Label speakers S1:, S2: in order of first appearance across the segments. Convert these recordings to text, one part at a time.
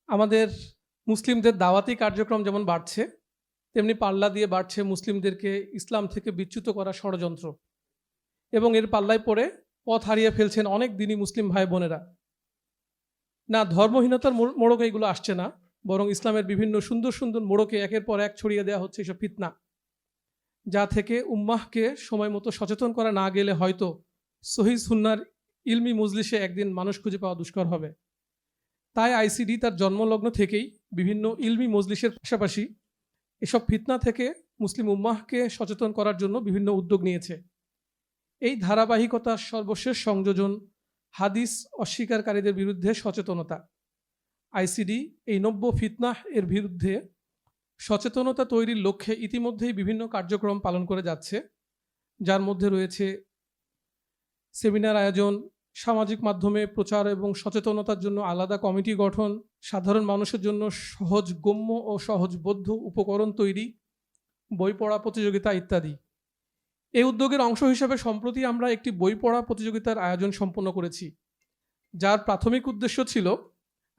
S1: আমাদের মুসলিমদের দাওয়াতি কার্যক্রম যেমন বাড়ছে, তেমনি পাল্লা দিয়ে বাড়ছে মুসলিমদেরকে ইসলাম থেকে বিচ্যুত করা ষড়যন্ত্র, এবং এর পাল্লায় পড়ে পথ হারিয়ে ফেলছেন অনেক দিনই মুসলিম ভাই বোনেরা। না ধর্মহীনতার মোড়কে এগুলো আসছে না, বরং ইসলামের বিভিন্ন সুন্দর সুন্দর মোড়কে একের পর এক ছড়িয়ে দেওয়া হচ্ছে এসব ফিতনা, যা থেকে উম্মাহকে সময় মতো সচেতন করা না গেলে হয়তো সহিহ সুন্নাহর ইলমি মজলিসে একদিন মানুষ খুঁজে পাওয়া দুষ্কর হবে। তাই আইসিডি তার জন্মলগ্ন থেকেই বিভিন্ন ইলমি মজলিসের পাশাপাশি এসব ফিতনা থেকে মুসলিম উম্মাহকে সচেতন করার জন্য বিভিন্ন উদ্যোগ নিয়েছে। এই ধারাবাহিকতার সর্বশেষ সংযোজন হাদিস অস্বীকারীদের বিরুদ্ধে সচেতনতা। আইসিডি এই নব্য ফিতনাহ এর বিরুদ্ধে সচেতনতা তৈরির লক্ষ্যে ইতিমধ্যেই বিভিন্ন কার্যক্রম পালন করে যাচ্ছে, যার মধ্যে রয়েছে সেমিনার আয়োজন, সামাজিক মাধ্যমে প্রচার এবং সচেতনতার জন্য আলাদা কমিটি গঠন, সাধারণ মানুষের জন্য সহজগম্য ও সহজবোধ্য উপকরণ তৈরি, বই পড়া প্রতিযোগিতা ইত্যাদি। এই উদ্যোগের অংশ হিসেবে সম্প্রতি আমরা একটি বই পড়া প্রতিযোগিতার আয়োজন সম্পন্ন করেছি, যার প্রাথমিক উদ্দেশ্য ছিল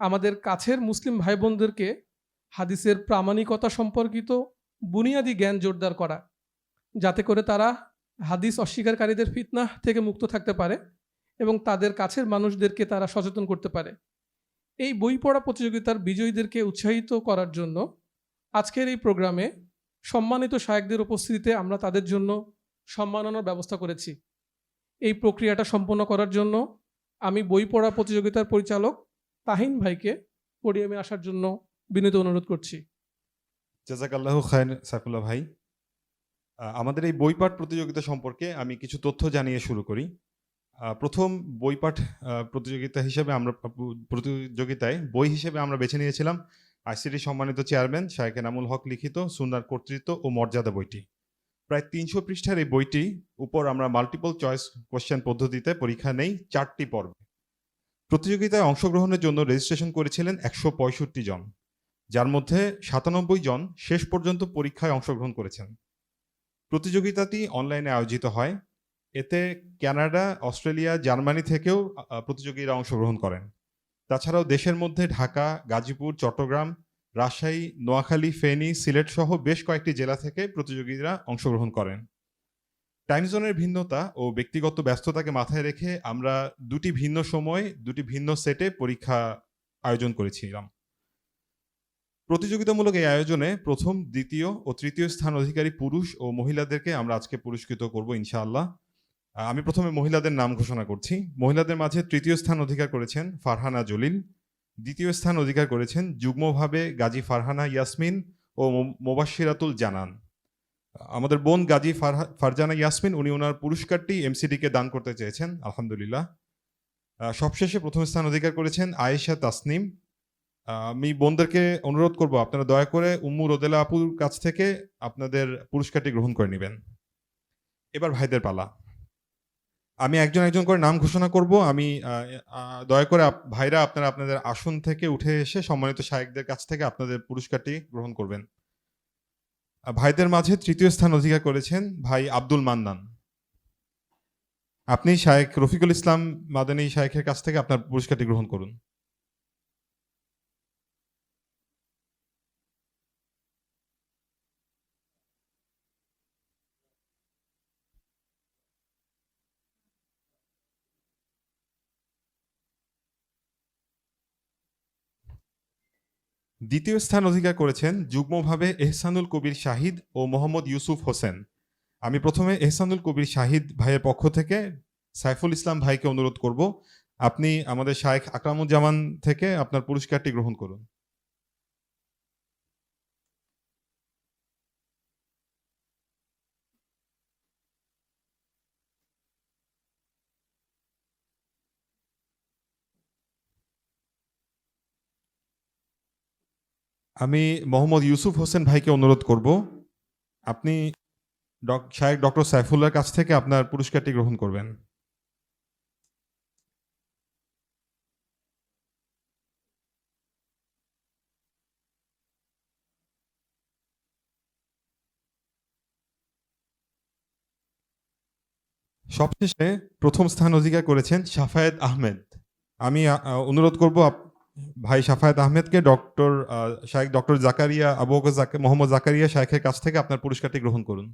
S1: আমাদের কাছের মুসলিম ভাই বোনদেরকে হাদিসের প্রামাণিকতা সম্পর্কিত বুনিয়াদি জ্ঞান জোরদার করা, যাতে করে তারা হাদিস অস্বীকারীদের ফিতনাহ থেকে মুক্ত থাকতে পারে এবং তাদের কাছের মানুষদেরকে তারা সচেতন করতে পারে। এই বই পড়া প্রতিযোগিতার বিজয়ীদেরকে উৎসাহিত করার জন্য আজকের এই প্রোগ্রামে সম্মানিত শায়েখদের উপস্থিতিতে আমরা তাদের জন্য সম্মাননার ব্যবস্থা করেছি। এই প্রক্রিয়াটা সম্পন্ন করার জন্য আমি বই পড়া প্রতিযোগিতার পরিচালক তাহিন ভাইকে পোডিয়ামে আসার জন্য বিনীত অনুরোধ করছি।
S2: জাযাকাল্লাহু খায়র সাইফুল্লাহ ভাই। আমাদের এই বইপাঠ প্রতিযোগিতা সম্পর্কে আমি কিছু তথ্য জানিয়ে শুরু করি। প্রথম বইপাঠ প্রতিযোগিতা হিসেবে প্রতিযোগিতায় বই হিসেবে আমরা বেছে নিয়েছিলাম আইসিটি সম্মানিত চেয়ারম্যান শায়েখ এনামুল হক লিখিত সুন্নাহর কর্তৃত্ব ও মর্যাদা বইটি। প্রায় ৩০০ পৃষ্ঠার এই বইটি উপর আমরা মাল্টিপল চয়েস কোশ্চেন পদ্ধতিতে পরীক্ষা নেই ৪টি পর্বে। প্রতিযোগিতায় অংশগ্রহণের জন্য রেজিস্ট্রেশন করেছিলেন ১৬৫ জন, যার মধ্যে ৯৭ জন শেষ পর্যন্ত পরীক্ষায় অংশগ্রহণ করেছেন। প্রতিযোগিতাটি অনলাইনে আয়োজিত হয়। এতে কানাডা, অস্ট্রেলিয়া, জার্মানি থেকেও প্রতিযোগীরা অংশগ্রহণ করেন। তাছাড়াও দেশের মধ্যে ঢাকা, গাজীপুর, চট্টগ্রাম, রাজশাহী, নোয়াখালী, ফেনী, সিলেট সহ বেশ কয়েকটি জেলা থেকে প্রতিযোগীরা অংশগ্রহণ করেন। টাইম জোনের ভিন্নতা ও ব্যক্তিগত ব্যস্ততাকে মাথায় রেখে আমরা দুটি ভিন্ন সময়, দুটি ভিন্ন সেটে পরীক্ষা আয়োজন করেছিলাম। প্রতিযোগিতামূলক এই আয়োজনে প্রথম, দ্বিতীয় ও তৃতীয় স্থান অধিকারী পুরুষ ও মহিলাদেরকে আমরা আজকে পুরস্কৃত করব ইনশাআল্লাহ। আমি প্রথমে মহিলাদের নাম ঘোষণা করছি। মহিলাদের মাঝে তৃতীয় স্থান অধিকার করেছেন ফারহানা জলিল, দ্বিতীয় স্থান অধিকার করেছেন যুগ্মভাবে গাজী ফারহানা ইয়াসমিন ও মোবাশশিরাতুল জানান। আমাদের বোন গাজী ফারজানা ইয়াসমিন, উনি ওনার পুরস্কারটি এমসিডিকে দান করতে চেয়েছেন, আলহামদুলিল্লাহ। সবশেষে প্রথম স্থান অধিকার করেছেন আয়েশা তাসনিম। আমি বোনদেরকে অনুরোধ করব আপনারা দয়া করে উম্মু রোদেলা আপুর কাছ থেকে আপনাদের পুরস্কারটি গ্রহণ করে নেবেন। এবার ভাইদের পালা। আমি একজন একজন করে নাম ঘোষণা করব। আমি দয়া করে ভাইরা আপনারা আপনাদের আসন থেকে উঠে এসে সম্মানিত শায়েখদের কাছ থেকে আপনাদের পুরস্কারটি গ্রহণ করবেন। ভাইদের মাঝে তৃতীয় স্থান অধিকার করেছেন ভাই আব্দুল মান্নান। আপনি শায়েখ রফিকুল ইসলাম মাদানী শায়েখের কাছ থেকে আপনার পুরস্কারটি গ্রহণ করুন। দ্বিতীয় স্থান অধিকার করেছেন যুগ্মভাবে এহসানুল কবির শাহিদ ও মোহাম্মদ ইউসুফ হোসেন। আমি প্রথমে এহসানুল কবির শাহিদ ভাইয়ের পক্ষ থেকে সাইফুল ইসলাম ভাইকে অনুরোধ করব, আপনি আমাদের শায়েখ আকরামুজ্জামান থেকে আপনার পুরস্কারটি গ্রহণ করুন। আমি মোহাম্মদ ইউসুফ হোসেন ভাইকে অনুরোধ করব, আপনি শায়েখ ডক্টর সাইফুল্লাহর কাছ থেকে আপনার পুরস্কারটি গ্রহণ করবেন। সবশেষে প্রথম স্থান অধিকার করেছেন শাফায়েত আহমেদ। আমি অনুরোধ করব ভাই শাফায়েত আহমেদকে ডক্টর শাইখ ডক্টর জাকারিয়া আবু বকর মোহাম্মদ জাকারিয়া শাইখের কাছ থেকে আপনার পুরস্কারটি গ্রহণ করুন।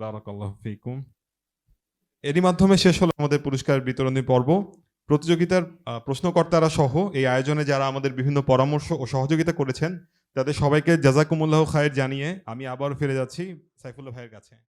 S2: বারাকাল্লাহু ফিকুম। এরই মাধ্যমে শেষ হলো আমাদের পুরস্কার বিতরণী পর্ব। প্রতিযোগিতার প্রশ্নকর্তারা সহ এই আয়োজনে যারা আমাদের বিভিন্ন পরামর্শ ও সহযোগিতা করেছেন তাদের সবাইকে জাযাকুমুল্লাহু খায়ের জানিয়ে আমি আবার ফিরে যাচ্ছি সাইফুল্লাহ ভাইয়ের কাছে।